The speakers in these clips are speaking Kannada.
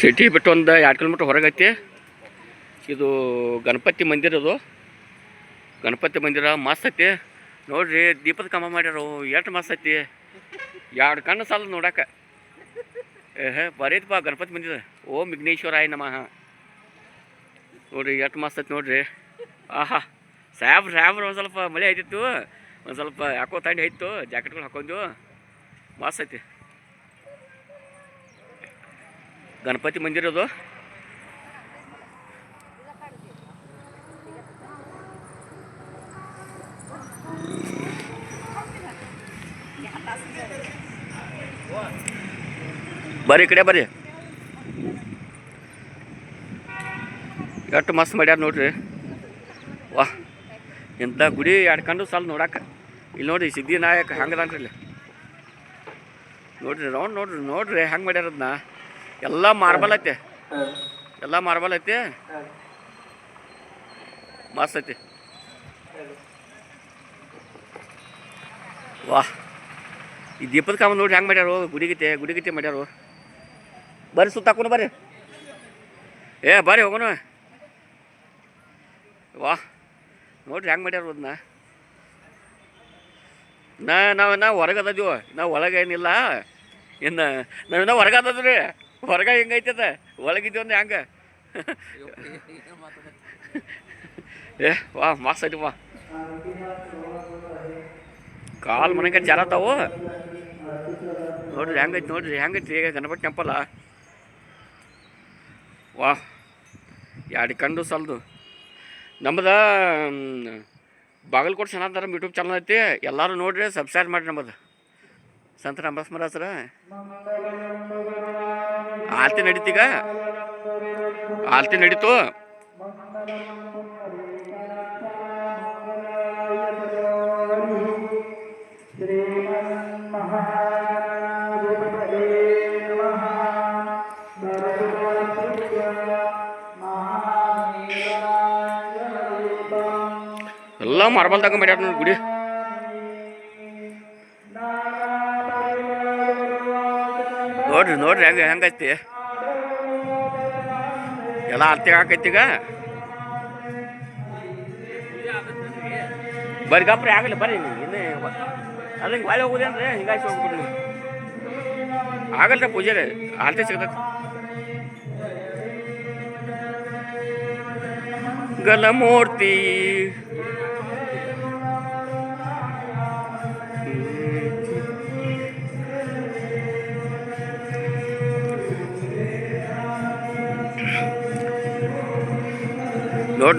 ಸಿಟಿ ಬಿಟ್ಟು ಒಂದು 2 ಕಿಲೋಮೀಟ್ರ್ ಹೊರಗೈತಿ. ಇದು ಗಣಪತಿ ಮಂದಿರ. ಅದು ಗಣಪತಿ ಮಂದಿರ ಮಸ್ತ್ ಐತಿ ನೋಡ್ರಿ. ದೀಪದ ಕಂಬ ಮಾಡ್ಯಾರ, ಎಷ್ಟು ಮಸ್ತ್ ಐತಿ. 2 ಕಣ್ಣು ಸಾಲ ನೋಡಕ್ಕೆ. ಬರೀತಪ್ಪ ಗಣಪತಿ ಮಂದಿರ. ಓಂ ವಿಘ್ನೇಶ್ವರಾಯ ನಮಃ. ನೋಡ್ರಿ ಎಷ್ಟು ಮಸ್ತ್ ಐತಿ ನೋಡ್ರಿ. ಆಹಾ ಸಾಬ್ರು ಒಂದು ಸ್ವಲ್ಪ ಮಳೆ ಆಯ್ತಿತ್ತು, ಒಂದು ಸ್ವಲ್ಪ ಯಾಕೋ ತಂಡಿ ಆಯ್ತು, ಜಾಕೆಟ್ಗಳು ಹಾಕೊಂಡು ಮಸ್ತ್ ಐತಿ ಗಣಪತಿ ಮಂದಿರ. ಅದು ಬರ್ರಿ ಈ ಕಡೆ ಬರ್ರಿ. ಎಷ್ಟು ಮಸ್ತ್ ಮಾಡ್ಯಾರ ನೋಡ್ರಿ. ವಾಹ್ ಇಂಥ ಗುಡಿ 2 ಕಣ್ಣು ಸಾಲ ನೋಡಕ್ಕೆ. ಇಲ್ಲಿ ನೋಡ್ರಿ ಸಿದ್ಧಿನಾಯಕ ಹಂಗದಾನ್ರಿ. ಇಲ್ಲಿ ನೋಡ್ರಿ ರೌಂಡ್ ನೋಡ್ರಿ ಹೆಂಗೆ ಮಾಡ್ಯಾರ. ಅದನ್ನ ಎಲ್ಲ ಮಾರ್ಬಲ್ ಐತೆ, ಎಲ್ಲ ಮಾರ್ಬಲ್ ಐತಿ. ಮಸ್ತ್ ಐತಿ. ವಾಹ್ ಈ ದೀಪದ ಕಾಮ ನೋಡ್ರಿ ಹೆಂಗೆ ಮಾಡ್ಯಾರು. ಗುಡಿಗಿತೆ ಮಾಡ್ಯಾರು. ಬರ್ರಿ ಸುತ್ತ ಹಾಕೋಣ ಬರ್ರಿ. ಬರ್ರಿ ಹೋಗೋಣ. ವಾಹ್ ನೋಡ್ರಿ ಹೆಂಗೆ ಮಾಡ್ಯಾರ ಅದನ್ನ. ನಾವು ಹೊರಗದೀವ, ನಾವು ಒಳಗೇನಿಲ್ಲ. ಇನ್ನು ನಾವಿನ್ನ ಹೊರಗದದ್ರಿ. ಹೊರಗೆ ಹೆಂಗೈತದ, ಒಳಗಿದ್ದೀವಿ ಅಂದ್ರೆ ಹೆಂಗೆ. ವಾಹ್ ಮಸ್ತ್ ಐತಿ. ವಾ ಕಾಲು ಮನೆಗೆ ಜಾರತಾವು ನೋಡ್ರಿ ಹೆಂಗೈತಿ ಈಗ ಗಣಪತಿ ಟೆಂಪಲ್. ವಾಹ್ 2 ಕಣ್ಣು ಸಾಲದು. ನಮ್ಮದು ಬಾಗಲಕೋಟೆ ಸನಾತನ ಯೂಟ್ಯೂಬ್ ಚಾನಲ್ ಐತಿ. ಎಲ್ಲರೂ ನೋಡ್ರಿ, ಸಬ್ಸ್ಕ್ರೈಬ್ ಮಾಡಿರಿ. ನಮ್ಮದು ಸಂತ ರಾಮದಾಸ್ ಮಹಾರಾಜರ ಆರತಿ ನಡೀತೀಗ. ಆರತಿ ನಡೀತು. ಎಲ್ಲ ಮಾರ್ಬಲ್ದಾಗ ಮಾಡ್ಯಾರ ನೋಡಿ ಗುಡಿ. ನೋಡ್ರಿ ಹೆಂಗೈತಿ. ಎಲ್ಲ ಆರ್ತಿ ಹಾಕೈತಿ ಈಗ. ಬರ್ರಿ ಗಪ್ರಿ ಆಗಲಿ ಬರ್ರಿ. ಇನ್ನೇ ಅಲ್ಲ ಹಿಂಗೆ ಬಾಳೆ ಹೋಗುದೇನ್ರಿ. ಹಿಂಗಾಗಿ ಹೋಗ್ಬಿಡ್ರಿ ಆಗಲ್ರಿ ಪೂಜೆ ರೀ. ಆರತಿ ಸಿಗ್ತೈತಿ. ಗಲಮೂರ್ತಿ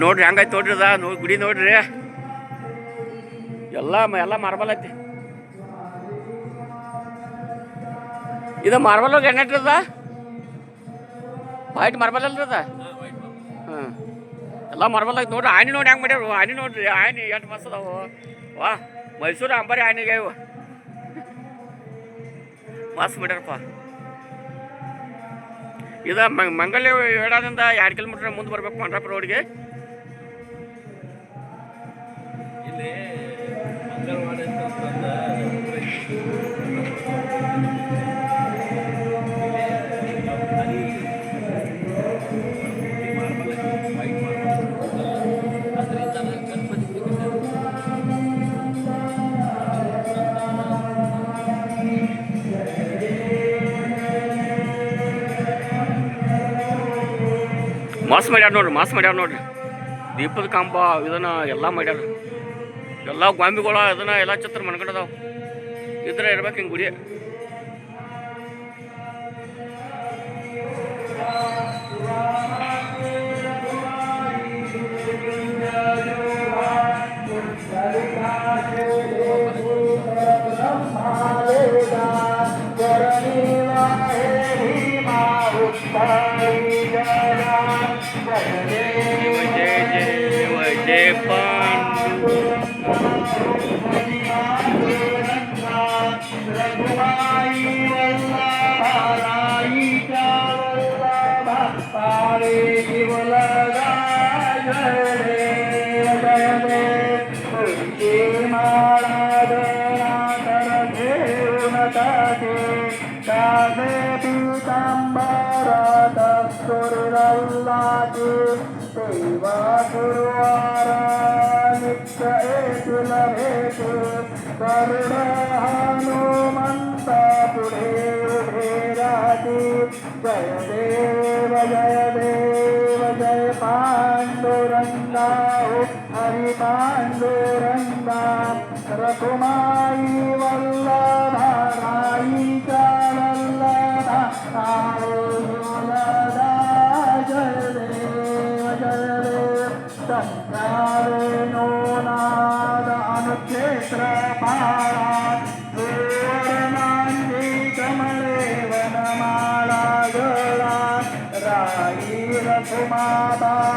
ನೋಡ್ರಿ ಹೆಂಗೈತಿ ನೋಡ್ರಿ. ಗುಡಿ ನೋಡ್ರಿ. ಎಲ್ಲ ಮಾರ್ಬಲ್ ಐತಿ. ಇದು ಮಾರ್ಬಲ್ ಗ್ರಾನೈಟ್ ಅದ. ವೈಟ್ ಮಾರ್ಬಲ್ ಅಲ್ರಿ ಅದ. ಹಾಂ ಎಲ್ಲ ಮಾರ್ಬಲ್ ಐತಿ ನೋಡ್ರಿ. ಆನೆ ನೋಡಿ ಹೆಂಗೆ ಮಾಡ್ಯಾರ. ಆನೆ ನೋಡ್ರಿ. ಆನೆ ಎಷ್ಟು ಮಸ್ತ್ ಅದಾವು. ವಾ ಮೈಸೂರು ಅಂಬಾರಿ ಆನೆಗೆ ಇವು ಮಸ್ತ್ ಮಾಡ್ಯಾರಪ್ಪ. ಇದು ಮಂಗಲ್ಯ ಹೇಳೋದ್ರಿಂದ 2 ಕಿಲೋಮೀಟ್ರ್ ಮುಂದೆ ಬರ್ಬೇಕು ಪಂಡ್ರಾಪುರ ರೋಡ್ಗೆ. ಮಸ್ತ್ ಮಾಡ್ಯಾರ ನೋಡ್ರಿ. ದೀಪದ ಕಂಬ ಇದನ್ನ ಎಲ್ಲ ಮಾಡ್ಯಾರ. ಎಲ್ಲ ಗೊಂಬಿಗಳು ಅದನ್ನ ಎಲ್ಲ ಚಿತ್ರ ಮನ್ಕೊಂಡದಾವ. ಇದ್ರೆ ಇರ್ಬೇಕು ಹಿಂಗೆ ಗುಡಿ. जय पांडु कावे पीताम्बरता राती तेव्हा गुरुवारा नित्य येतील भेटे करुण हनुमंता पुढे उभे राहती जय देव जय पांडुरंगा हरि पांडुरंगा रघुमाई वल्लभा राईचा वल्लभा जय देव संसारे नो नाद अनुक्षेत्र